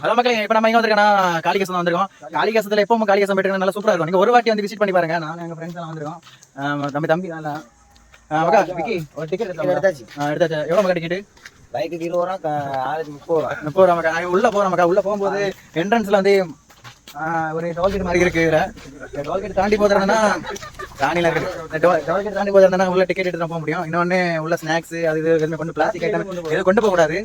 Hello மக்களே, இப்போ நம்ம எங்க வந்திருக்கோம்னா காளிகேசம் வந்திருக்கோம். காளிகேசத்துல எப்பவும் காளிகேசம் போயிட்டு நல்லா சூப்பரா இருக்கும். நீங்க ஒரு வாட்டி வந்து விசிட் பண்ணி பாருங்க. நான் எங்க ஃப்ரெண்ட்ஸ் எல்லாம் வந்திருக்கோம். தம்பி நல்லா மக்கா விக்கி ஒரு டிக்கெட் எடுத்தாச்சு. எவ்வளோ மக்கா டிக்கெட்? பைக்கு 20 ரூபா, ஆளுக்கு 30 ரூபா. 30 ரூபா மக்கா. உள்ள போறோம் மக்கா. உள்ள போகும்போது என்ட்ரன்ஸ்ல வந்து ஒரு டோல்கேட் மாதிரி இருக்கு. டோல்கேட் தாண்டி போதுன்னா ராணில இருக்கு. டோல்கேட் தாண்டி போதுன்னா உள்ள டிக்கெட் எடுத்து போக முடியும். இன்னொன்னு உள்ள ஸ்நாக்ஸ் அது இது எதுவுமே கொண்டு பிளாஸ்டிக் ஐட்டம் எதுவும் கொண்டு போக கூடாது.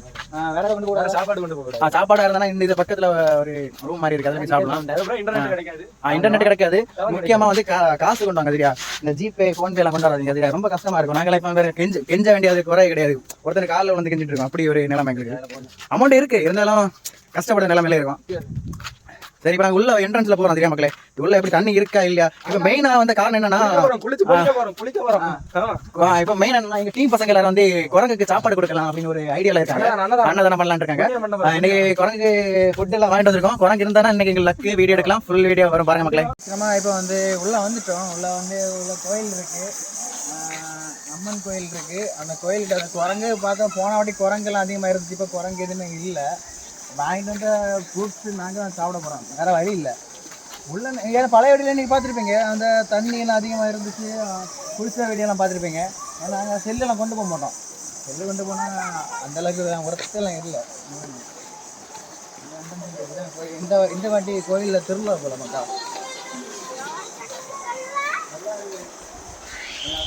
வேற கொண்டு போக சாப்பாடு கொண்டு போக சாப்பாடா இருந்தா இந்த பக்கத்துல ஒரு ரூம் மாதிரி இருக்கு. அதுல சாப்பிடலாம். இன்டர்நெட் கிடைக்காது. முக்கியமா வந்து காசு கொண்டு வாங்க சரியா. இந்த ஜிபே போன்பே எல்லாம் கொண்டு வராதீங்க. அது ரொம்ப கஷ்டமா இருக்கும். நாங்களே இப்ப கெஞ்ச வேண்டியது குறை கிடையாது. ஒருத்தர் காலில் வந்து கெஞ்சிட்டு இருக்கோம். அப்படி ஒரு நிலைமை எங்களுக்கு. அமௌண்ட் இருக்கு இருந்தாலும் கஷ்டப்பட நிலைமையில இருக்கும். சரி, இப்ப நாங்க உள்ள என்ட்ரன்ஸ்ல போறோம் தெரியா மக்களே. உள்ள எப்படி தண்ணி இருக்கா இல்லையா? இப்ப மெயினா வந்து காரணம் என்னன்னா இப்ப மெயின் என்னன்னா எங்க டீம் பசங்க எல்லாரும் வந்து குரங்குக்கு சாப்பாடு கொடுக்கலாம் அப்படின்னு ஒரு ஐடியால இருக்காங்க. அன்னதானம் பண்ணலாம்னு இருக்காங்க. இன்னைக்கு குரங்கு ஃபுட் எல்லாம் வாங்கிட்டு வந்திருக்கோம். குரங்கு இருந்தா இன்னைக்கு எங்க லக்கு வீடியோ எடுக்கலாம். ஃபுல் வீடியோ வரும் பாருங்க மக்களே. நம்ம இப்போ வந்து உள்ள வந்துட்டோம். உள்ள கோயில் இருக்கு, அம்மன் கோயில் இருக்கு. அந்த கோயிலுக்கு அந்த குரங்கு பார்த்தா போன வாட்டி குரங்குலாம் அதிகமாக இருந்துச்சு. இப்போ குரங்கு எதுவுமே இல்லை. வாங்கிட்டு வந்து ஃப்ரூட்ஸ் நாங்கள் சாப்பிட போகிறோம். வேறு வழி இல்லை. உள்ள ஏன்னா பழைய வீடியோவில் நீங்கள் பார்த்துருப்பீங்க. அந்த தண்ணியெல்லாம் அதிகமாக இருந்துச்சு. குளிச்ச வீடியோலாம் பார்த்துருப்பீங்க. ஏன்னா நாங்கள் செல்லெல்லாம் கொண்டு போக மாட்டோம். செல்லு கொண்டு போனால் அந்தளவுக்கு உரத்தெல்லாம் இல்லை. இந்த வாட்டி கோயிலில் திருவிழா போல மக்கா.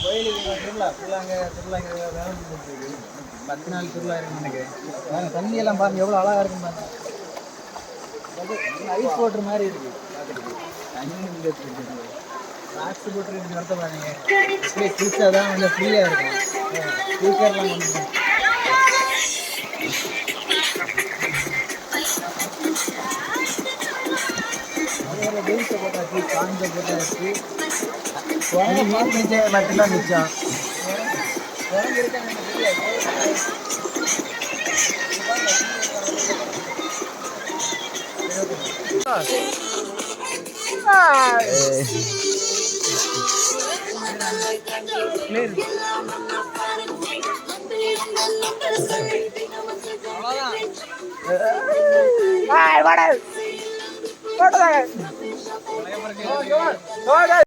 கோயிலுக்கு திருவிழா திருவிழாங்க வேலை 10 நாள் திருவிழா இருக்குன்னு நினைக்கிறேன். தண்ணியெல்லாம் பாருங்க எவ்வளோ அழகாக இருக்குன்னு பாருங்க. ஐஸ் வாட்டர் மாதிரி இருக்கு. ராக்ஸ் போட்டு இருக்கு. நடத்த பாருங்க. இப்படியே குளிச்சா தான் வந்து ஃப்ரீயாக இருக்கும். ஸ்பீக்கர்லாம் வந்து அதில் வெயிட்டை போட்டாச்சு, காஞ்ச போட்டாச்சு. மட்டும்தான் மிச்சம். குரங்கு இருக்காங்க